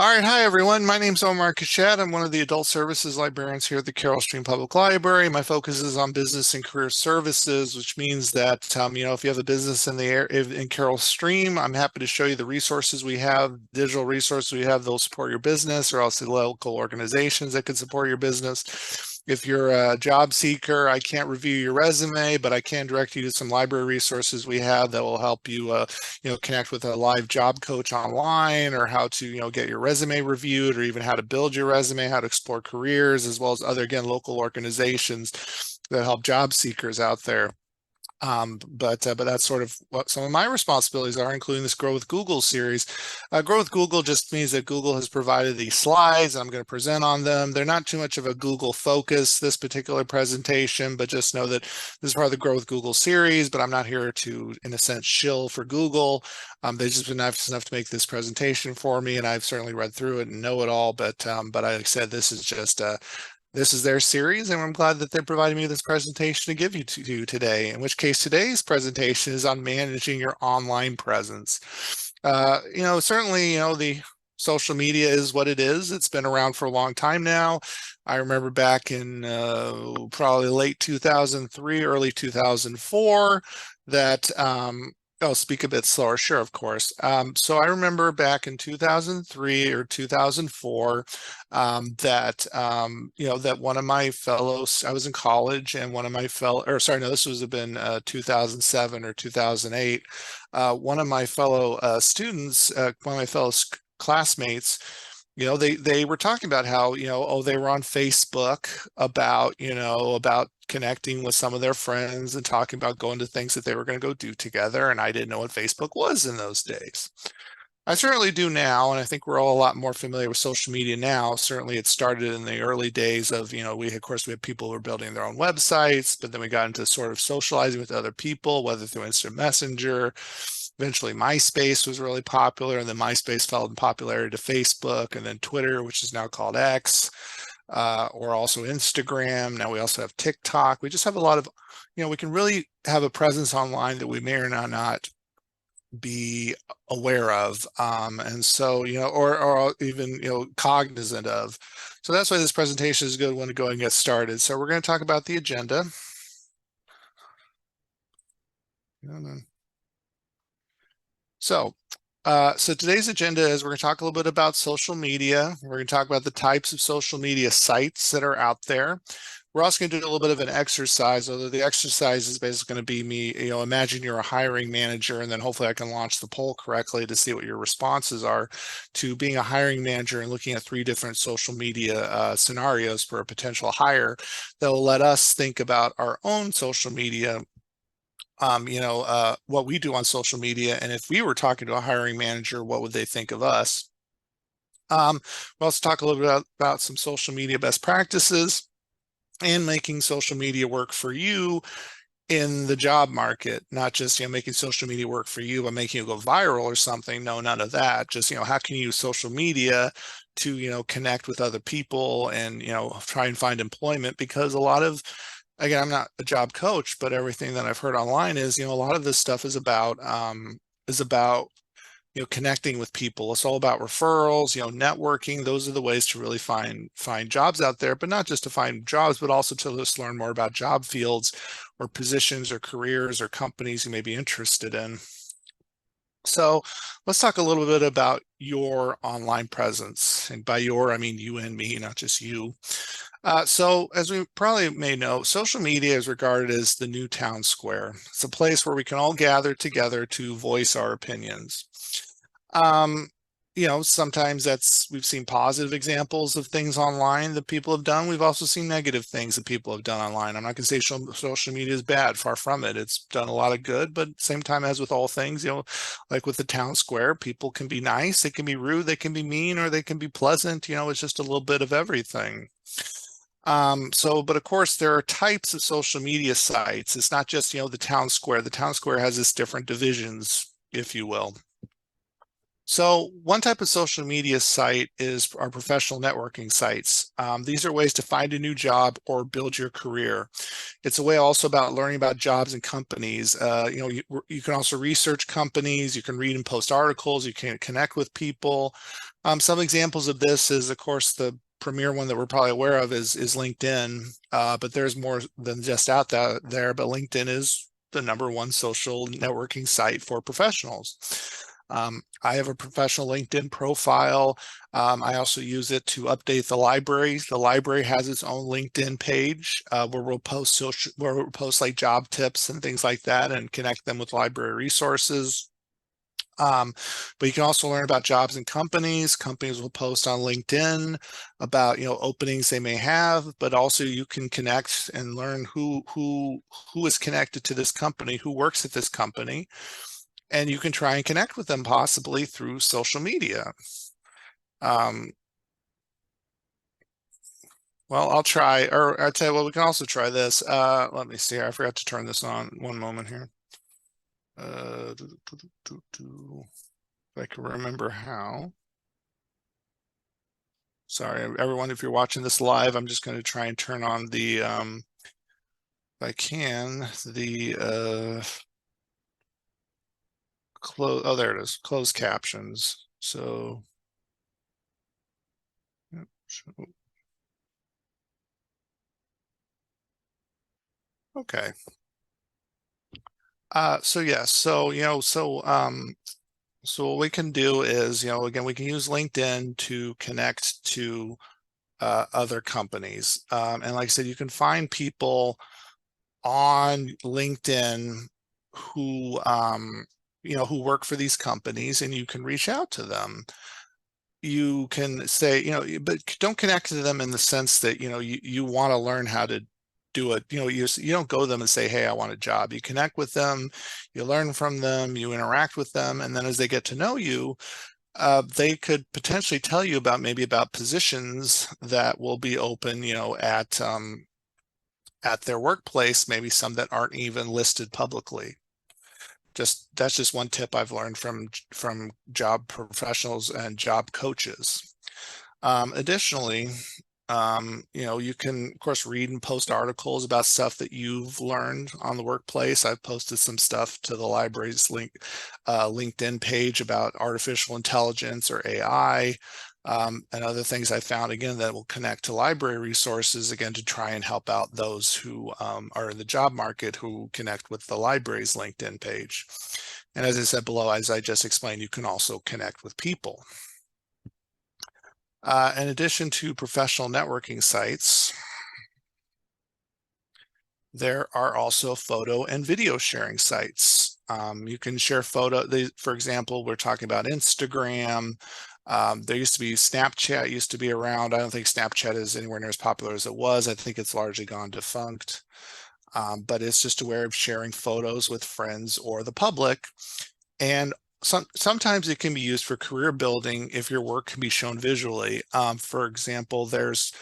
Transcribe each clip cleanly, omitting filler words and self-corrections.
All right, hi everyone. My name's Omar Kachet. I'm one of the adult services librarians here at the Carroll Stream Public Library. My focus is on business and career services, which means that if you have a business in the in Carroll Stream, I'm happy to show you the resources we have, digital resources we have that'll support your business, or also local organizations that can support your business. If you're a job seeker, I can't review your resume, but I can direct you to some library resources we have that will help you connect with a live job coach online, or how to, get your resume reviewed, or even how to build your resume, how to explore careers, as well as other, again, local organizations that help job seekers out there. But that's sort of what some of my responsibilities are, including this Grow with Google series. Grow with Google just means that Google has provided these slides. I'm going to present on them. They're not too much of a Google focus, this particular presentation, but just know that this is part of the Grow with Google series, but I'm not here to, in a sense, shill for Google. They've just been nice enough to make this presentation for me, and I've certainly read through it and know it all. But like I said, this is their series, and I'm glad that they're providing me this presentation to give you to you today, in which case today's presentation is on managing your online presence. Certainly, the social media is what it is. It's been around for a long time now. I remember back in probably late 2003, early 2004, that I'll speak a bit slower, sure, of course. So I remember back in 2003 or 2004 that one of my fellows, I was in college, and one of my fellow, or sorry, no, this was have been 2007 or 2008. One of my fellow students, one of my fellow classmates, they were talking about how, they were on Facebook about connecting with some of their friends and talking about going to things that they were going to go do together. And I didn't know what Facebook was in those days. I certainly do now, and I think we're all a lot more familiar with social media now. Certainly it started in the early days of, we had people who were building their own websites, but then we got into sort of socializing with other people, whether through Instant Messenger. Eventually MySpace was really popular, and then MySpace fell in popularity to Facebook, and then Twitter, which is now called X, or also Instagram. Now we also have TikTok. We just have a lot of, we can really have a presence online that we may or not be aware of, and so or even cognizant of. So that's why this presentation is a good one to go and get started. So we're going to talk about the agenda. So today's agenda is we're going to talk a little bit about social media. We're going to talk about the types of social media sites that are out there. We're also going to do a little bit of an exercise, although the exercise is basically going to be me, imagine you're a hiring manager, and then hopefully I can launch the poll correctly to see what your responses are to being a hiring manager and looking at 3 different social media scenarios for a potential hire that will let us think about our own social media, what we do on social media. And if we were talking to a hiring manager, what would they think of us? We'll also talk a little bit about some social media best practices and making social media work for you in the job market, not just, making social media work for you by making you go viral or something. No, none of that. Just, how can you use social media to, connect with other people and, try and find employment? Because a lot of, again, I'm not a job coach, but everything that I've heard online is, a lot of this stuff is about, connecting with people. It's all about referrals, networking. Those are the ways to really find jobs out there, but not just to find jobs, but also to just learn more about job fields or positions or careers or companies you may be interested in. So let's talk a little bit about your online presence. And by your, I mean you and me, not just you. So as we probably may know, social media is regarded as the new town square. It's a place where we can all gather together to voice our opinions. Sometimes we've seen positive examples of things online that people have done. We've also seen negative things that people have done online. I'm not going to say social media is bad, far from it. It's done a lot of good, but at the same time, as with all things, like with the town square, people can be nice, they can be rude, they can be mean, or they can be pleasant. It's just a little bit of everything. But of course, there are types of social media sites. It's not just, the town square. The town square has its different divisions, if you will. So one type of social media site is our professional networking sites. These are ways to find a new job or build your career. It's a way also about learning about jobs and companies. You can also research companies, you can read and post articles, you can connect with people. Some examples of this is, of course, the premier one that we're probably aware of is LinkedIn, but there's more than just out there, but LinkedIn is the #1 social networking site for professionals. I have a professional LinkedIn profile. I also use it to update the library. The library has its own LinkedIn page where we'll post like job tips and things like that and connect them with library resources. But you can also learn about jobs and companies. Companies will post on LinkedIn about openings they may have, but also you can connect and learn who is connected to this company, who works at this company, and you can try and connect with them possibly through social media. Um, well, I'll try, or I'll tell you what, we can also try this. Let me see here. I forgot to turn this on. One moment here. If I can remember how. Sorry, everyone, if you're watching this live, I'm just going to try and turn on the, if I can, the oh, there it is, closed captions. So, okay. So yes, so what we can do is, again, we can use LinkedIn to connect to other companies. And like I said, you can find people on LinkedIn who, who work for these companies, and you can reach out to them. You can say, but don't connect to them in the sense that, you want to learn how to do it. You don't go to them and say, hey, I want a job. You connect with them, you learn from them, you interact with them, and then as they get to know you, they could potentially tell you about positions that will be open, at their workplace, maybe some that aren't even listed publicly. That's just one tip I've learned from job professionals and job coaches. Additionally, you can, of course, read and post articles about stuff that you've learned on the workplace. I've posted some stuff to the library's LinkedIn page about artificial intelligence or AI, and other things I found, again, that will connect to library resources, again, to try and help out those who are in the job market who connect with the library's LinkedIn page. And as I said below, as I just explained, you can also connect with people. In addition to professional networking sites, there are also photo and video sharing sites. You can share for example, we're talking about Instagram. There used to be Snapchat used to be around. I don't think Snapchat is anywhere near as popular as it was. I think it's largely gone defunct. But it's just a way of sharing photos with friends or the public. And sometimes it can be used for career building if your work can be shown visually. For example, there's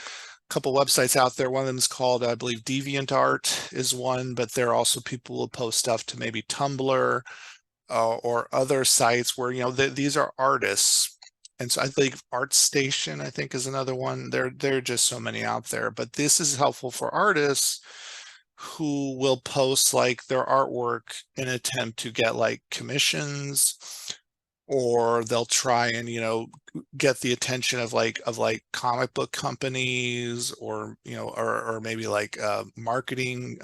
a couple websites out there. One of them is called, I believe, DeviantArt is one, but there are also people who post stuff to maybe Tumblr or other sites where, these are artists. And so I think ArtStation, I think, is another one. There are just so many out there, but this is helpful for artists who will post like their artwork in an attempt to get like commissions, or they'll try and get the attention of comic book companies, or or maybe like marketing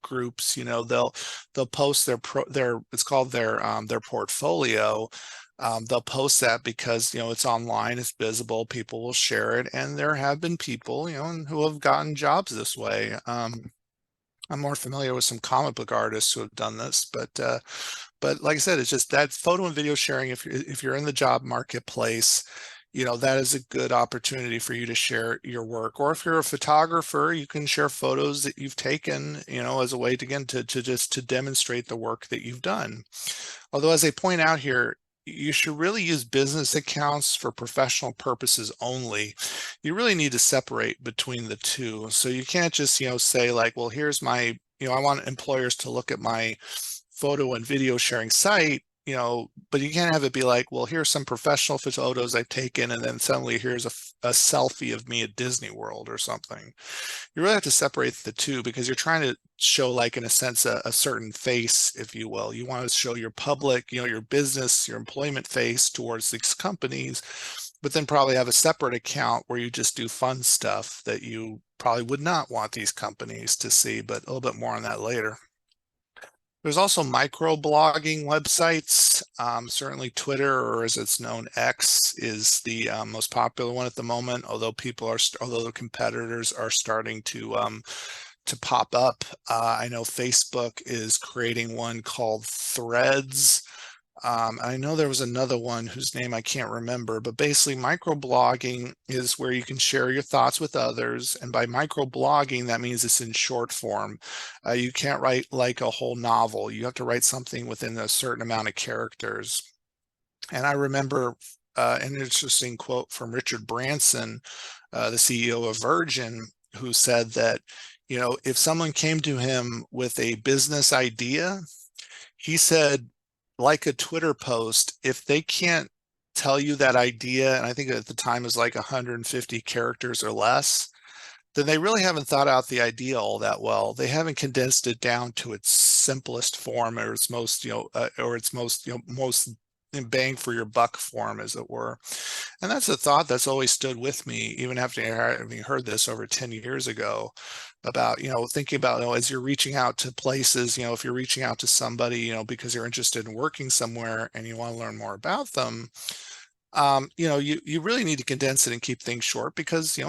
groups. They'll post their it's called their portfolio. They'll post that because it's online, it's visible, people will share it, and there have been people who have gotten jobs this way. I'm more familiar with some comic book artists who have done this, but like I said, it's just that photo and video sharing. If you're in the job marketplace, that is a good opportunity for you to share your work. Or if you're a photographer, you can share photos that you've taken, as a way to, again, to just to demonstrate the work that you've done. Although, as they point out here, you should really use business accounts for professional purposes only. You really need to separate between the two. So you can't just, say like, well, here's my, I want employers to look at my photo and video sharing site, but you can't have it be like, well, here's some professional photos I've taken, and then suddenly here's a selfie of me at Disney World or something. You really have to separate the two, because you're trying to show, like, in a sense, a certain face, if you will. You want to show your public, your business, your employment face towards these companies, but then probably have a separate account where you just do fun stuff that you probably would not want these companies to see, but a little bit more on that later. There's also microblogging websites. Certainly Twitter, or as it's known, X, is the most popular one at the moment, although although the competitors are starting to pop up. I know Facebook is creating one called Threads. I know there was another one whose name I can't remember, but basically microblogging is where you can share your thoughts with others. And by microblogging, that means it's in short form. You can't write like a whole novel. You have to write something within a certain amount of characters. And I remember an interesting quote from Richard Branson, the CEO of Virgin, who said that, if someone came to him with a business idea, he said, like a Twitter post, if they can't tell you that idea, and I think at the time it was like 150 characters or less, then they really haven't thought out the idea all that well. They haven't condensed it down to its simplest form, or its most, or its most, most bang for your buck form, as it were. And that's a thought that's always stood with me, even after having heard this over 10 years ago, about, thinking about, as you're reaching out to places, if you're reaching out to somebody, because you're interested in working somewhere and you want to learn more about them, you really need to condense it and keep things short, because,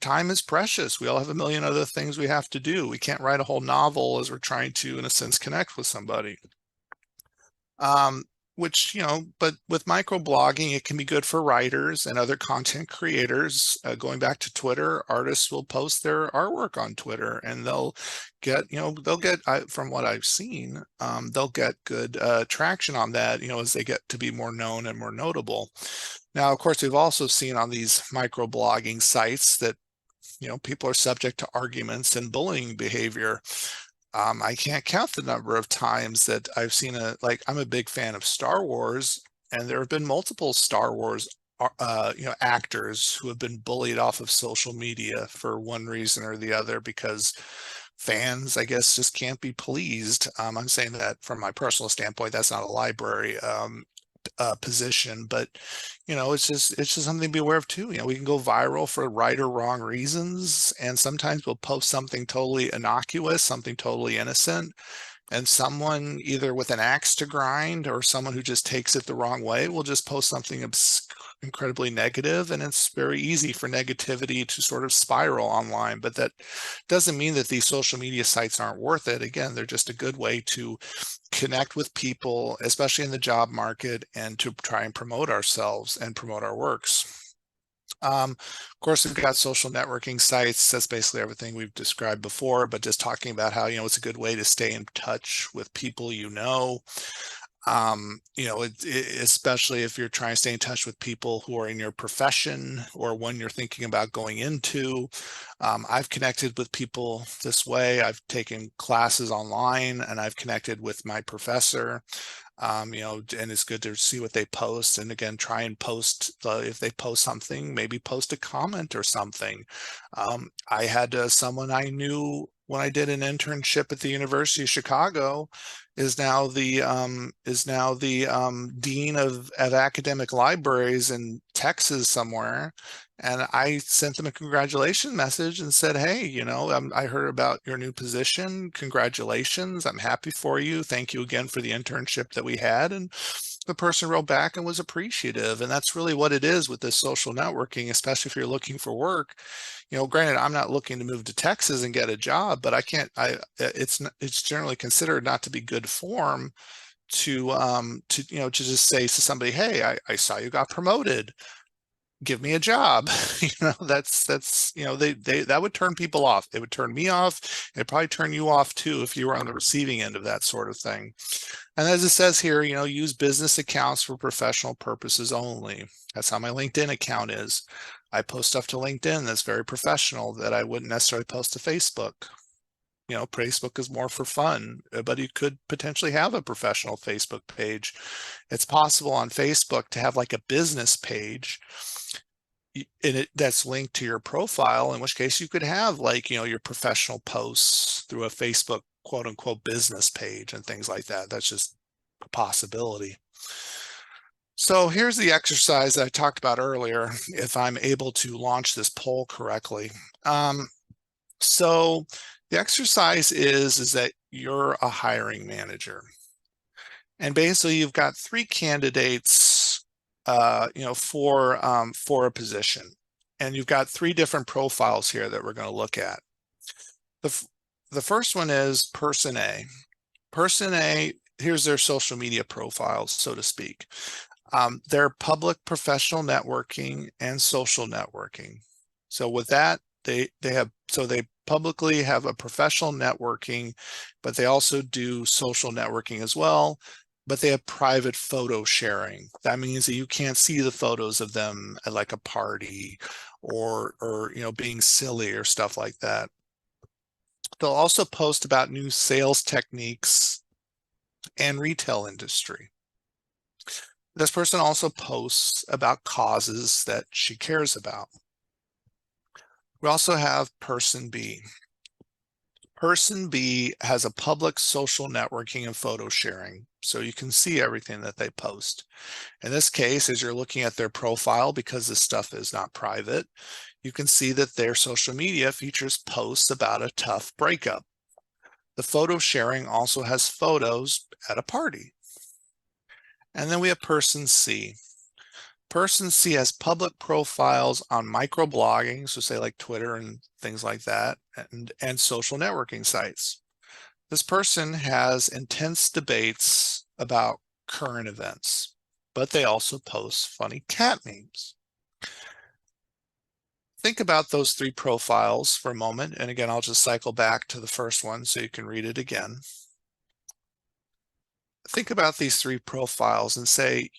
time is precious. We all have a million other things we have to do. We can't write a whole novel as we're trying to, in a sense, connect with somebody. Which, but with microblogging, it can be good for writers and other content creators. Going back to Twitter, artists will post their artwork on Twitter, and they'll get, from what I've seen, they'll get good traction on that, as they get to be more known and more notable. Now, of course, we've also seen on these microblogging sites that, people are subject to arguments and bullying behavior. I can't count the number of times that I've seen I'm a big fan of Star Wars, and there have been multiple Star Wars, actors who have been bullied off of social media for one reason or the other, because fans, I guess, just can't be pleased. I'm saying that from my personal standpoint. That's not a library position, but it's just something to be aware of too. We can go viral for right or wrong reasons, and sometimes we'll post something totally innocuous, something totally innocent, and someone either with an axe to grind, or someone who just takes it the wrong way, will just post something incredibly negative, and it's very easy for negativity to sort of spiral online. But that doesn't mean that these social media sites aren't worth it. Again, they're just a good way to connect with people, especially in the job market, and to try and promote ourselves and promote our works. Of course, we've got social networking sites. That's basically everything we've described before, but just talking about how, it's a good way to stay in touch with people, especially if you're trying to stay in touch with people who are in your profession or one you're thinking about going into. I've connected with people this way. I've taken classes online, and I've connected with my professor. And it's good to see what they post. And again, try and post, if they post something, maybe post a comment or something. I had someone I knew when I did an internship at the University of Chicago is now the dean of academic libraries in Texas somewhere. And I sent them a congratulations message and said, hey, I heard about your new position. Congratulations. I'm happy for you. Thank you again for the internship that we had. And the person wrote back and was appreciative. And that's really what it is with this social networking, especially if you're looking for work. Granted, I'm not looking to move to Texas and get a job, but it's generally considered not to be good form to just say to somebody, hey, I saw you got promoted, give me a job. That's that would turn people off. It would turn me off. It'd probably turn you off too if you were on the receiving end of that sort of thing. And as it says here, use business accounts for professional purposes only. That's how my LinkedIn account is. I post stuff to LinkedIn that's very professional that I wouldn't necessarily post to Facebook. Facebook is more for fun, but you could potentially have a professional Facebook page. It's possible on Facebook to have like a business page that's linked to your profile, in which case you could have like, your professional posts through a Facebook quote unquote business page and things like that. That's just a possibility. So here's the exercise that I talked about earlier, if I'm able to launch this poll correctly. So the exercise is that you're a hiring manager. And basically you've got 3 candidates, for a position. And you've got 3 different profiles here that we're going to look at. The first one is person A. Person A, here's their social media profiles, so to speak. They're public professional networking and social networking. So with that, they publicly have a professional networking, but they also do social networking as well, but they have private photo sharing. That means that you can't see the photos of them at like a party or being silly or stuff like that. They'll also post about new sales techniques and retail industry. This person also posts about causes that she cares about. We also have person B. Person B has a public social networking and photo sharing, so you can see everything that they post. In this case, as you're looking at their profile, because this stuff is not private, you can see that their social media features posts about a tough breakup. The photo sharing also has photos at a party. And then we have person C. Person C has public profiles on microblogging, so say like Twitter and things like that, and social networking sites. This person has intense debates about current events, but they also post funny cat memes. Think about those 3 profiles for a moment, and again, I'll just cycle back to the first one so you can read it again. Think about these 3 profiles and say,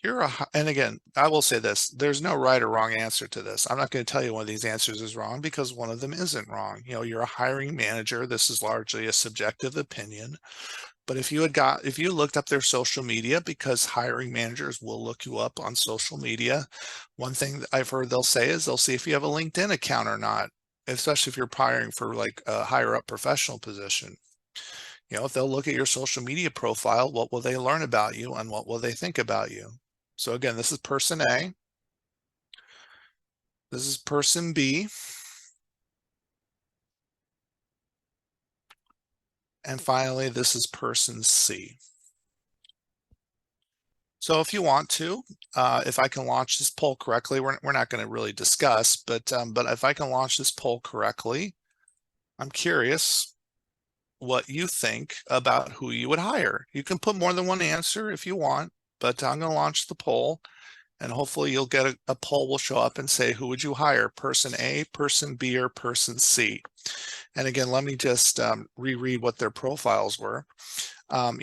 and again, I will say this, there's no right or wrong answer to this. I'm not going to tell you one of these answers is wrong because one of them isn't wrong. You're a hiring manager. This is largely a subjective opinion. But if you looked up their social media, because hiring managers will look you up on social media, one thing that I've heard they'll say is they'll see if you have a LinkedIn account or not, especially if you're hiring for like a higher up professional position. If they'll look at your social media profile, what will they learn about you and what will they think about you? So again, this is person A. This is person B. And finally, this is person C. So if you want to, if I can launch this poll correctly, we're not going to really discuss, but if I can launch this poll correctly, I'm curious what you think about who you would hire. You can put more than one answer if you want, but I'm going to launch the poll and hopefully you'll get a poll will show up and say, who would you hire? Person A, person B, or person C? And again, let me just reread what their profiles were. And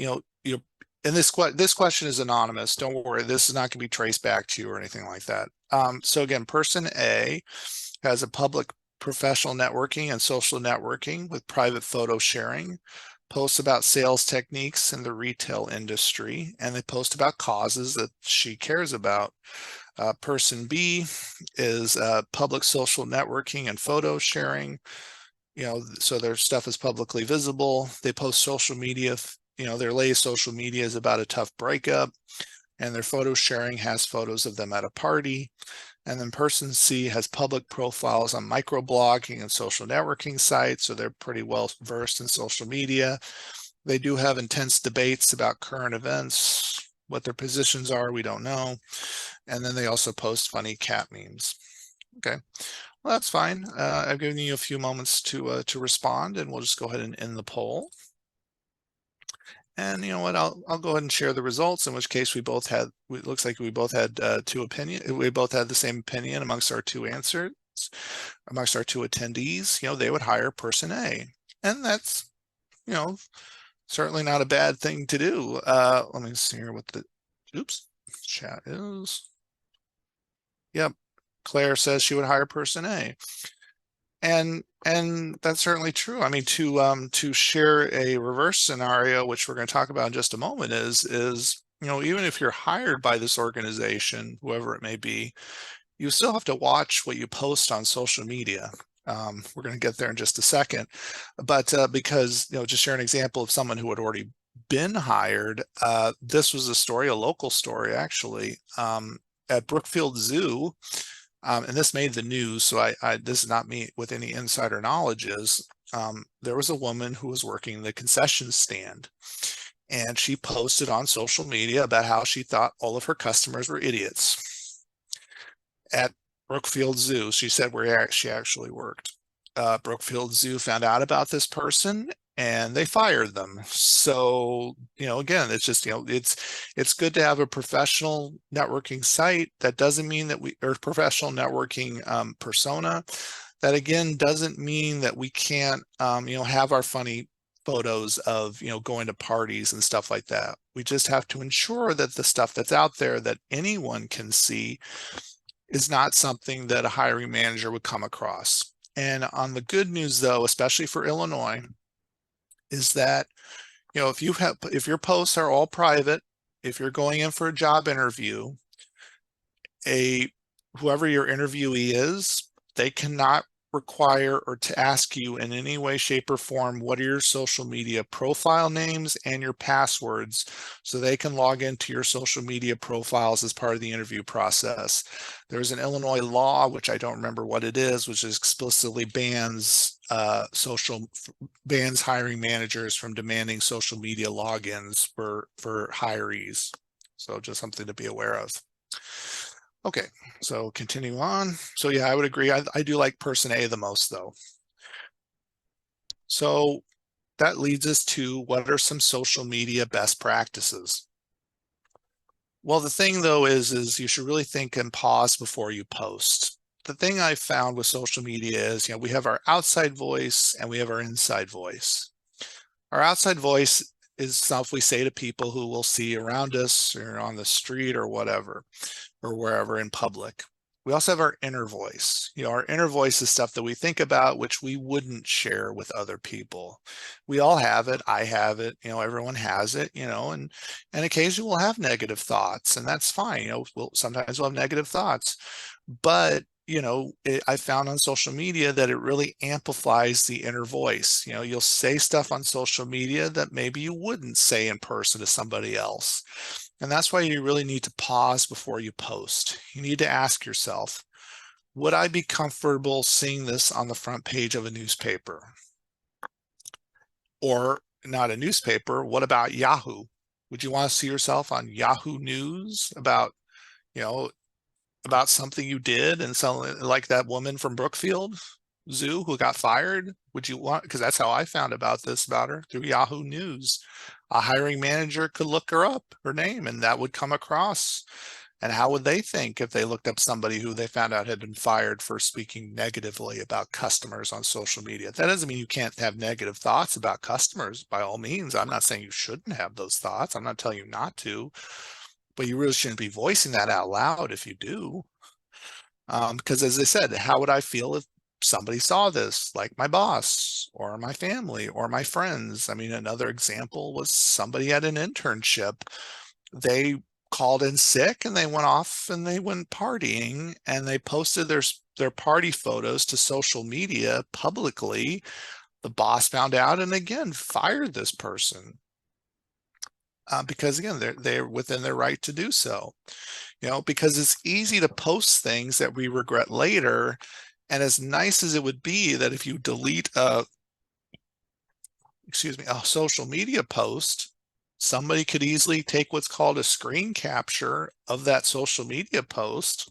this question is anonymous. Don't worry, this is not going to be traced back to you or anything like that. So again, person A has a public professional networking and social networking with private photo sharing, posts about sales techniques in the retail industry, and they post about causes that she cares about. Person B is public social networking and photo sharing, so their stuff is publicly visible. They post social media, their latest social media is about a tough breakup, and their photo sharing has photos of them at a party. And then person C has public profiles on microblogging and social networking sites, so they're pretty well versed in social media. They do have intense debates about current events. What their positions are, we don't know. And then they also post funny cat memes. Okay, well, that's fine. I've given you a few moments to respond, and we'll just go ahead and end the poll. And you know what, I'll go ahead and share the results, in which case it looks like we both had we both had the same opinion amongst our 2 answers, amongst our 2 attendees. They would hire person A. And that's, certainly not a bad thing to do. Let me see here what the, chat is. Yep, Claire says she would hire person A. And that's certainly true. I mean, to share a reverse scenario, which we're going to talk about in just a moment, is even if you're hired by this organization, whoever it may be, you still have to watch what you post on social media. We're going to get there in just a second, but because just share an example of someone who had already been hired. This was a story, a local story actually, at Brookfield Zoo. And this made the news, so this is not me with any insider knowledge. There was a woman who was working the concession stand, and she posted on social media about how she thought all of her customers were idiots at Brookfield Zoo. She said where she actually worked. Brookfield Zoo found out about this person and they fired them. So, again, it's just, it's good to have a professional networking site. That doesn't mean that or professional networking persona. That again doesn't mean that we can't, have our funny photos of, going to parties and stuff like that. We just have to ensure that the stuff that's out there that anyone can see is not something that a hiring manager would come across. And on the good news, though, especially for Illinois, is that if your posts are all private, if you're going in for a job interview, whoever your interviewee is, they cannot require or to ask you in any way, shape, or form what are your social media profile names and your passwords, so they can log into your social media profiles as part of the interview process. There's an Illinois law, which I don't remember what it is, which explicitly bans hiring managers from demanding social media logins for hirees. So just something to be aware of. Okay, so continue on. So yeah, I would agree. I do like person A the most, though. So that leads us to what are some social media best practices? Well, the thing though is you should really think and pause before you post. The thing I found with social media is, we have our outside voice and we have our inside voice. Our outside voice is stuff we say to people who we'll see around us or on the street or whatever, or wherever in public. We also have our inner voice. Our inner voice is stuff that we think about, which we wouldn't share with other people. We all have it. I have it. Everyone has it. And occasionally we'll have negative thoughts, and that's fine. Sometimes we'll have negative thoughts, but I found on social media that it really amplifies the inner voice. You'll say stuff on social media that maybe you wouldn't say in person to somebody else. And that's why you really need to pause before you post. You need to ask yourself, would I be comfortable seeing this on the front page of a newspaper? Or not a newspaper, what about Yahoo? Would you want to see yourself on Yahoo News about, about something you did and something like that woman from Brookfield Zoo who got fired? Would you want, because that's how I found about her, through Yahoo News. A hiring manager could look her up, her name, and that would come across. And how would they think if they looked up somebody who they found out had been fired for speaking negatively about customers on social media? That doesn't mean you can't have negative thoughts about customers. By all means, I'm not saying you shouldn't have those thoughts. I'm not telling you not to, but you really shouldn't be voicing that out loud if you do. Because as I said, how would I feel if somebody saw this, like my boss or my family or my friends? I mean, another example was somebody at an internship. They called in sick and they went off and they went partying and they posted their party photos to social media publicly. The boss found out and again fired this person. Because again, they're within their right to do so. Because it's easy to post things that we regret later. And as nice as it would be that if you delete a social media post, somebody could easily take what's called a screen capture of that social media post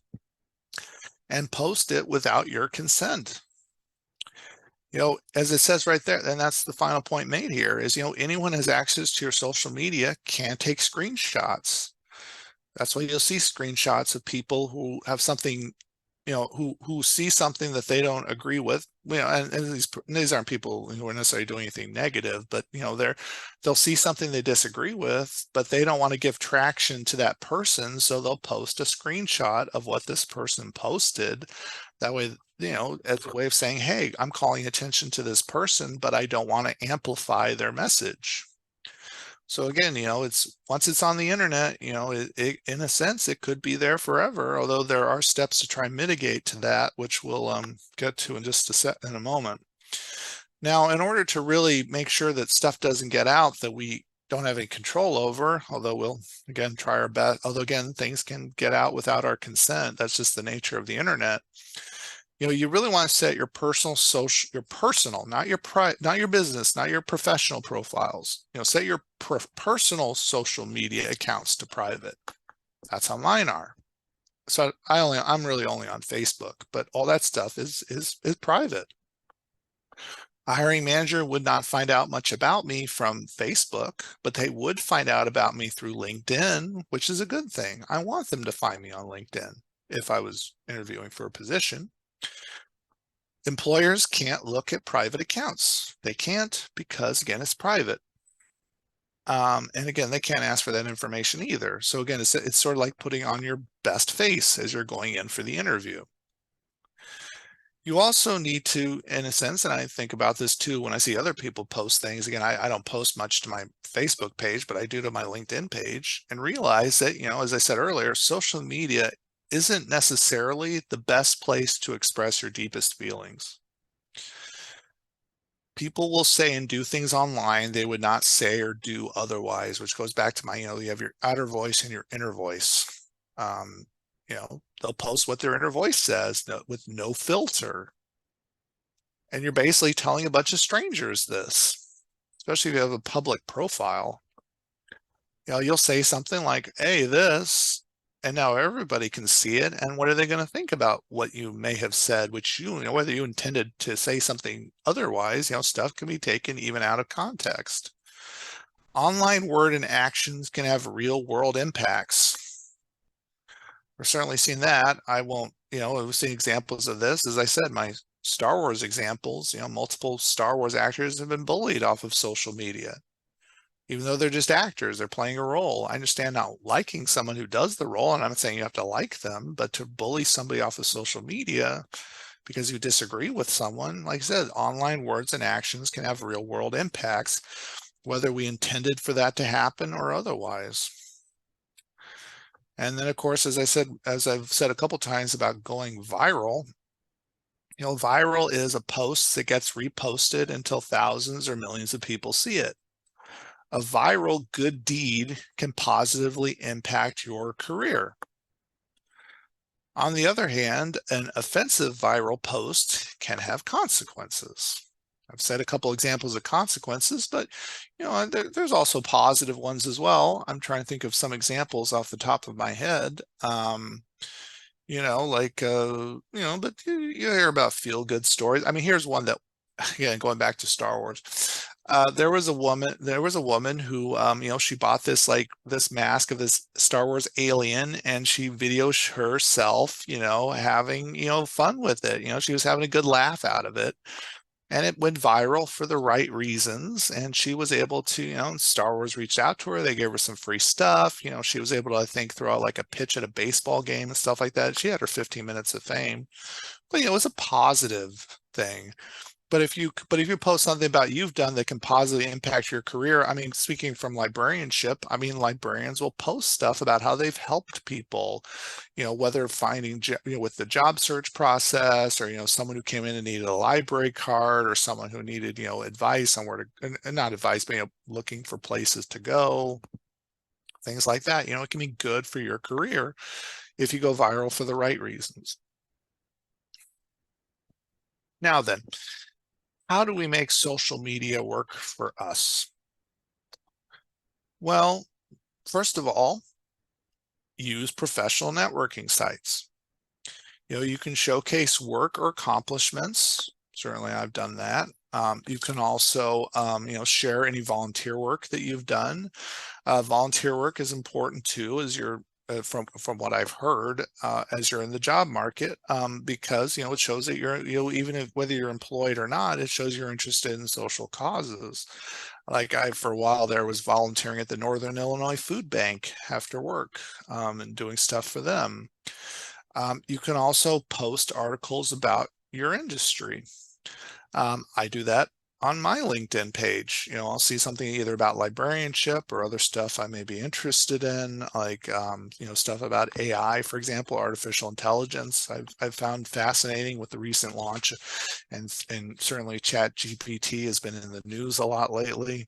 and post it without your consent. As it says right there, and that's the final point made here, is, anyone has access to your social media can take screenshots. That's why you'll see screenshots of people who have something, who see something that they don't agree with, and these aren't people who are necessarily doing anything negative, but they'll see something they disagree with, but they don't want to give traction to that person, so they'll post a screenshot of what this person posted. That way, as a way of saying, hey, I'm calling attention to this person, but I don't want to amplify their message. So again, it's once it's on the internet, in a sense, it could be there forever, although there are steps to try and mitigate to that, which we'll get to in just in a moment. Now, in order to really make sure that stuff doesn't get out that we don't have any control over, although we'll again try our best, although again, things can get out without our consent. That's just the nature of the internet. You really want to set your personal not your business, not your professional profiles. Set your personal social media accounts to private. That's how mine are. So I'm really only on Facebook, but all that stuff is private. A hiring manager would not find out much about me from Facebook, but they would find out about me through LinkedIn, which is a good thing. I want them to find me on LinkedIn if I was interviewing for a position. Employers can't look at private accounts. They can't because, again, it's private. And again, they can't ask for that information either. So again, it's sort of like putting on your best face as you're going in for the interview. You also need to, in a sense, and I think about this too when I see other people post things. Again, I don't post much to my Facebook page, but I do to my LinkedIn page, and realize that, as I said earlier, social media isn't necessarily the best place to express your deepest feelings. People will say and do things online they would not say or do otherwise, which goes back to my, you have your outer voice and your inner voice. They'll post what their inner voice says with no filter. And you're basically telling a bunch of strangers this, especially if you have a public profile. You'll say something like, hey, this, and now everybody can see it. And what are they going to think about what you may have said, which whether you intended to say something otherwise, stuff can be taken even out of context. Online word and actions can have real world impacts. We're certainly seeing that. We've seen examples of this. As I said, my Star Wars examples, multiple Star Wars actors have been bullied off of social media. Even though they're just actors, they're playing a role. I understand not liking someone who does the role, and I'm not saying you have to like them, but to bully somebody off of social media because you disagree with someone, like I said, online words and actions can have real world impacts, whether we intended for that to happen or otherwise. And then, of course, as I've said a couple times about going viral, viral is a post that gets reposted until thousands or millions of people see it. A viral good deed can positively impact your career. On the other hand, an offensive viral post can have consequences. I've said a couple examples of consequences, but there's also positive ones as well. I'm trying to think of some examples off the top of my head. But you hear about feel-good stories. I mean, here's one that, again, going back to Star Wars. There was a woman who, she bought this mask of this Star Wars alien, and she videos herself, having, fun with it. She was having a good laugh out of it. And it went viral for the right reasons. And she was able to, Star Wars reached out to her. They gave her some free stuff. She was able to, I think, throw out like a pitch at a baseball game and stuff like that. She had her 15 minutes of fame. But, it was a positive thing. But if you post something about you've done that can positively impact your career, I mean, speaking from librarianship, I mean, librarians will post stuff about how they've helped people, whether finding, with the job search process, or, someone who came in and needed a library card, or someone who needed, advice on where to, and not advice, but, looking for places to go, things like that. It can be good for your career if you go viral for the right reasons. Now then, how do we make social media work for us? Well, first of all, use professional networking sites. You can showcase work or accomplishments. Certainly, I've done that. You can also, share any volunteer work that you've done. Volunteer work is important too, as you're from what I've heard, as you're in the job market, because it shows that you're, even if whether you're employed or not, it shows you're interested in social causes. Like for a while there was volunteering at the Northern Illinois Food Bank after work, and doing stuff for them. You can also post articles about your industry. I do that on my LinkedIn page. You know, I'll see something either about librarianship or other stuff I may be interested in, like, you know, stuff about AI, for example, artificial intelligence. I've found fascinating with the recent launch, and certainly ChatGPT has been in the news a lot lately.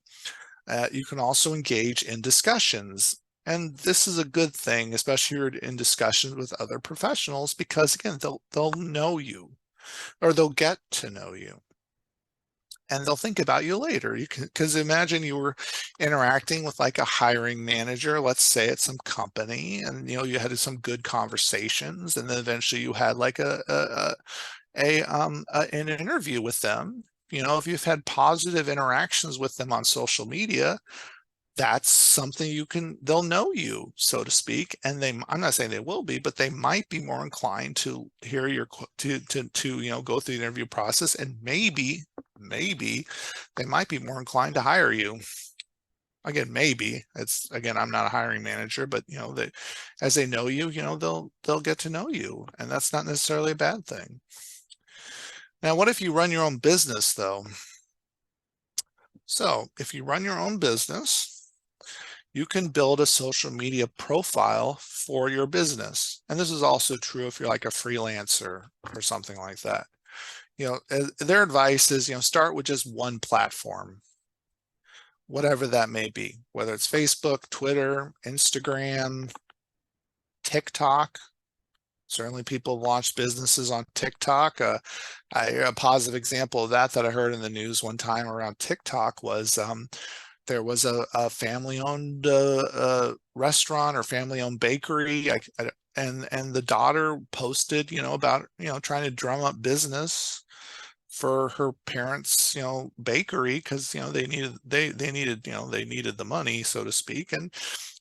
You can also engage in discussions. And this is a good thing, especially if you're in discussions with other professionals, because again, they'll know you, or they'll get to know you, and they'll think about you later. You can, because imagine you were interacting with like a hiring manager, let's say at some company, and you know you had some good conversations, and then eventually you had like an interview with them. You know, if you've had positive interactions with them on social media, that's something you can, they'll know you, so to speak, and I'm not saying they will be, but they might be more inclined to hear your, to you know, go through the interview process, and maybe they might be more inclined to hire you. Again, maybe. It's, again, I'm not a hiring manager, but you know, they, as they know you, you know, they'll get to know you, and that's not necessarily a bad thing. Now, what if you run your own business though? So if you run your own business, you can build a social media profile for your business. And this is also true if you're like a freelancer or something like that. You know, their advice is, you know, start with just one platform, whatever that may be, whether it's Facebook, Twitter, Instagram, TikTok. Certainly people launched businesses on TikTok. A positive example of that I heard in the news one time around TikTok was there was a family-owned restaurant or family-owned bakery, and the daughter posted, you know, about, you know, trying to drum up business for her parents, you know, bakery, because you know they needed, you know, they needed the money, so to speak, and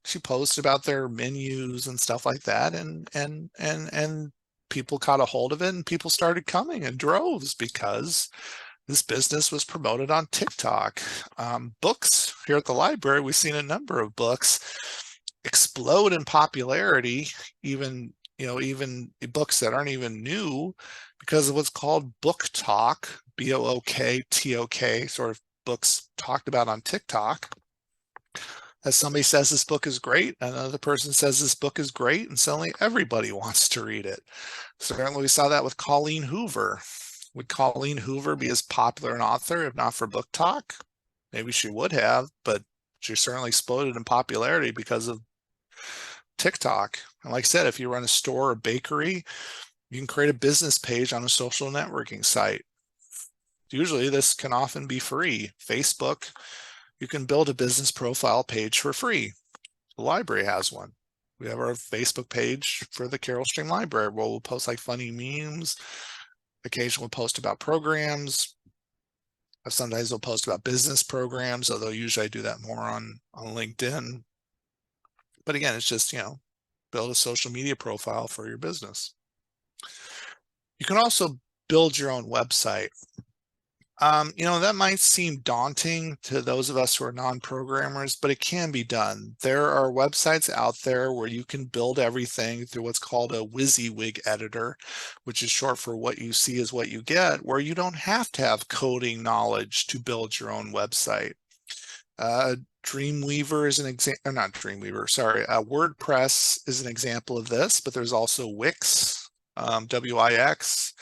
she posted about their menus and stuff like that, and people caught a hold of it, and people started coming in droves because this business was promoted on TikTok. Books here at the library, we've seen a number of books explode in popularity, even, you know, even books that aren't even new, because of what's called BookTok, BOOKTOK, sort of books talked about on TikTok. As somebody says this book is great, another person says this book is great, and suddenly everybody wants to read it. Certainly we saw that with Colleen Hoover. Would Colleen Hoover be as popular an author if not for BookTok? Maybe she would have, but she certainly exploded in popularity because of TikTok. And like I said, if you run a store or bakery, you can create a business page on a social networking site. Usually this can often be free. Facebook, you can build a business profile page for free. The library has one. We have our Facebook page for the Carol Stream Library where we'll post like funny memes. Occasionally we'll post about programs. Sometimes we'll post about business programs, although usually I do that more on LinkedIn. But again, it's just, you know, build a social media profile for your business. You can also build your own website. You know, that might seem daunting to those of us who are non-programmers, but it can be done. There are websites out there where you can build everything through what's called a WYSIWYG editor, which is short for what you see is what you get, where you don't have to have coding knowledge to build your own website. Dreamweaver is an example, not Dreamweaver, sorry, WordPress is an example of this, but there's also Wix, WIX.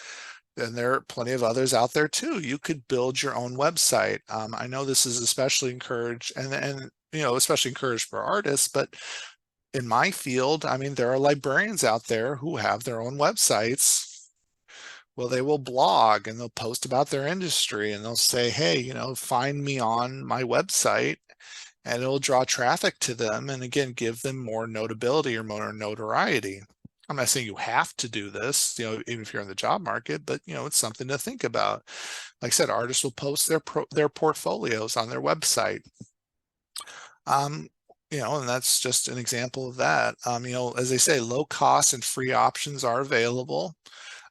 And there are plenty of others out there too. You could build your own website. I know this is especially encouraged, and you know, especially encouraged for artists, but in my field, I mean, there are librarians out there who have their own websites. Well, they will blog and they'll post about their industry, and they'll say, hey, you know, find me on my website, and it'll draw traffic to them, and again, give them more notability or more notoriety. I'm not saying you have to do this, you know, even if you're in the job market, but you know, it's something to think about. Like I said, artists will post their portfolios on their website. You know, and that's just an example of that. You know, as they say, low cost and free options are available.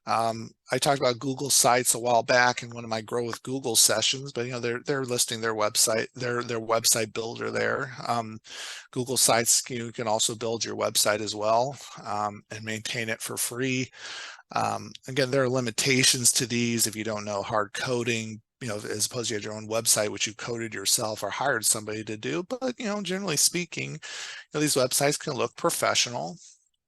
I talked about Google Sites a while back in one of my Grow with Google sessions, but you know, they're listing their website, their website builder there. Google Sites, you can also build your website as well, and maintain it for free. Again, there are limitations to these if you don't know hard coding, as opposed to you had your own website, which you coded yourself or hired somebody to do. But, generally speaking, these websites can look professional,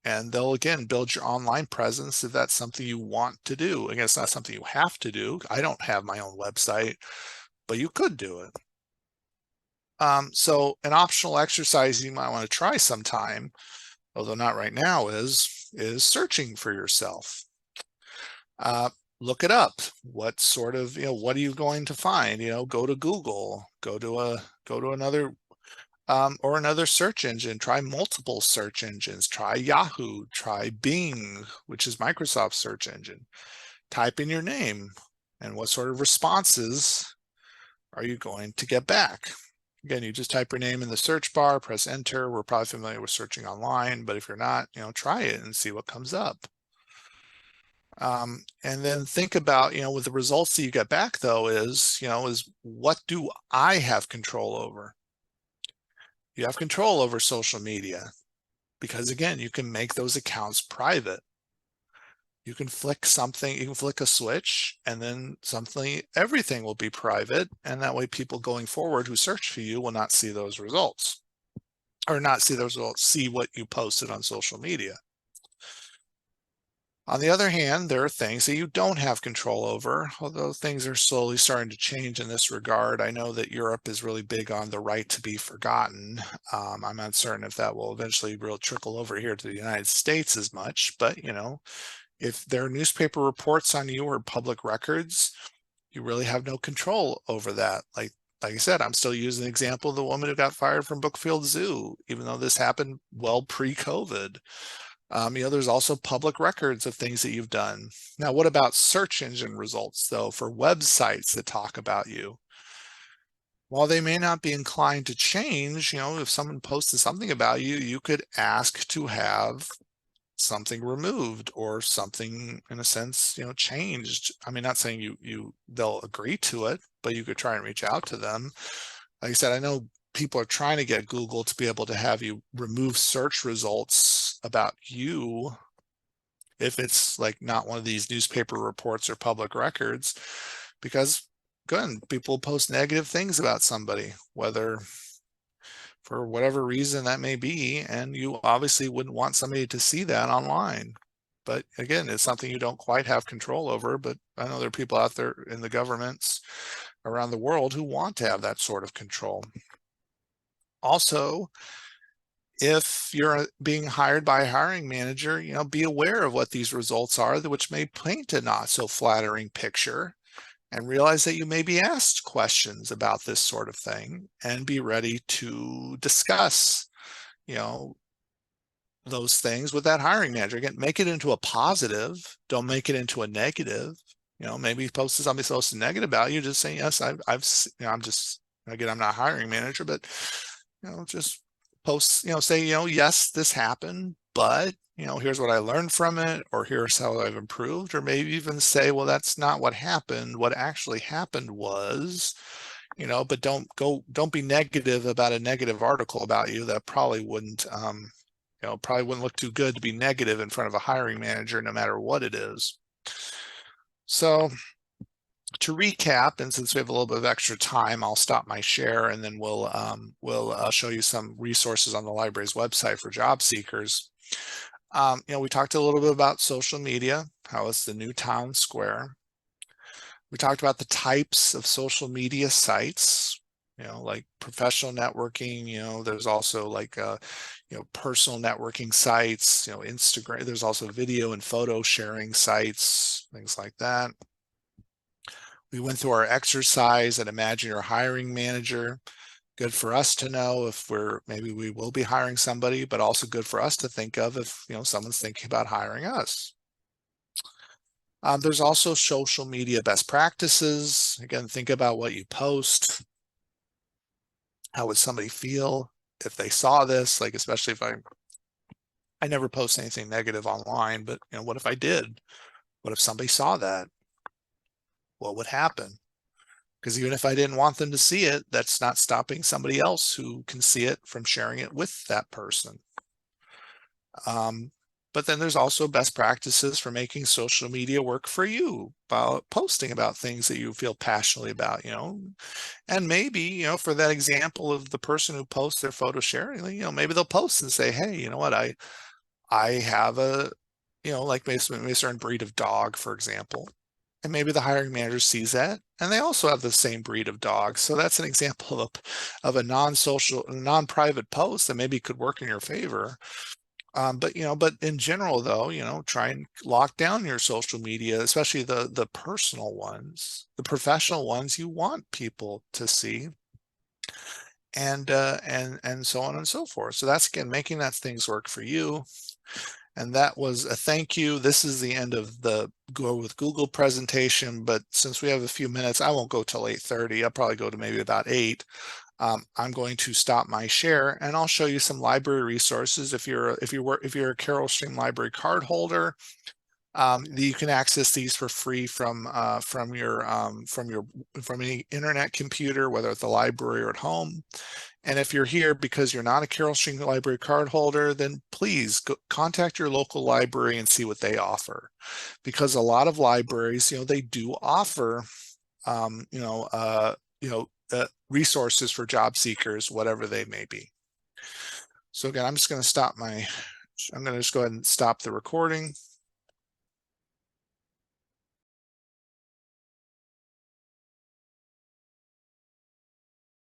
and they'll, again, build your online presence if that's something you want to do. Again, it's not something you have to do. I don't have my own website, but you could do it. So an optional exercise you might want to try sometime, although not right now, is searching for yourself. Look it up. What sort of, what are you going to find? Go to Google, go to another or another search engine. Try multiple search engines. Try Yahoo. Try Bing, which is Microsoft's search engine. Type in your name, and what sort of responses are you going to get back? Again, you just type your name in the search bar, press enter. We're probably familiar with searching online, but if you're not, try it and see what comes up. And then think about, with the results that you get back though is what do I have control over? You have control over social media because, again, you can make those accounts private. You can flick something, you can flick a switch, and then everything will be private. And that way people going forward who search for you will not see those results, or not see those results, see what you posted on social media. On the other hand, there are things that you don't have control over, although things are slowly starting to change in this regard. I know that Europe is really big on the right to be forgotten. I'm uncertain if that will eventually trickle over here to the United States as much, but if there are newspaper reports on you or public records, you really have no control over that. Like I said, I'm still using the example of the woman who got fired from Brookfield Zoo, even though this happened well pre-COVID. There's also public records of things that you've done. Now, what about search engine results, though, for websites that talk about you? While they may not be inclined to change, if someone posted something about you, you could ask to have something removed or something, in a sense, changed. I mean, not saying they'll agree to it, but you could try and reach out to them. Like I said, I know people are trying to get Google to be able to have you remove search results about you if it's like not one of these newspaper reports or public records, because again, people post negative things about somebody, whether for whatever reason that may be, and you obviously wouldn't want somebody to see that online. But again, it's something you don't quite have control over, but I know there are people out there in the governments around the world who want to have that sort of control. Also, if you're being hired by a hiring manager, be aware of what these results are, which may paint a not so flattering picture, and realize that you may be asked questions about this sort of thing, and be ready to discuss, those things with that hiring manager. Again, make it into a positive. Don't make it into a negative. Maybe somebody posted negative about you, just saying, yes, I'm just, again, I'm not a hiring manager, but, just post, say, yes, this happened, but, here's what I learned from it, or here's how I've improved, or maybe even say, well, that's not what happened. What actually happened was, but don't be negative about a negative article about you that probably wouldn't, probably wouldn't look too good to be negative in front of a hiring manager, no matter what it is. So to recap, and since we have a little bit of extra time, I'll stop my share, and then we'll show you some resources on the library's website for job seekers. We talked a little bit about social media, how it's the new town square. We talked about the types of social media sites, like professional networking. There's also like personal networking sites, Instagram. There's also video and photo sharing sites, things like that. We went through our exercise and imagine your hiring manager. Good for us to know if maybe we will be hiring somebody, but also good for us to think of if someone's thinking about hiring us. There's also social media best practices. Again, think about what you post. How would somebody feel if they saw this? Like, especially if I never post anything negative online, but what if I did? What if somebody saw that? What would happen? Because even if I didn't want them to see it, that's not stopping somebody else who can see it from sharing it with that person. But then there's also best practices for making social media work for you, about posting about things that you feel passionately about, and maybe, for that example of the person who posts their photo sharing, maybe they'll post and say, hey, you know what, I have a, like maybe a certain breed of dog, for example. And maybe the hiring manager sees that and they also have the same breed of dog. So that's an example of a non-social, non-private post that maybe could work in your favor. But in general though, try and lock down your social media, especially the personal ones. The professional ones you want people to see, and so on and so forth. So that's, again, making that things work for you. And that was a thank you. This is the end of the Go with Google presentation, but since we have a few minutes, I won't go till 8:30. I'll probably go to maybe about 8. I'm going to stop my share and I'll show you some library resources. If you're a Carol Stream Library card holder, you can access these for free from any internet computer, whether at the library or at home. And if you're here because you're not a Carol Stream Library card holder, then please contact your local library and see what they offer. Because a lot of libraries, they do offer, resources for job seekers, whatever they may be. So again, I'm just going to just go ahead and stop the recording.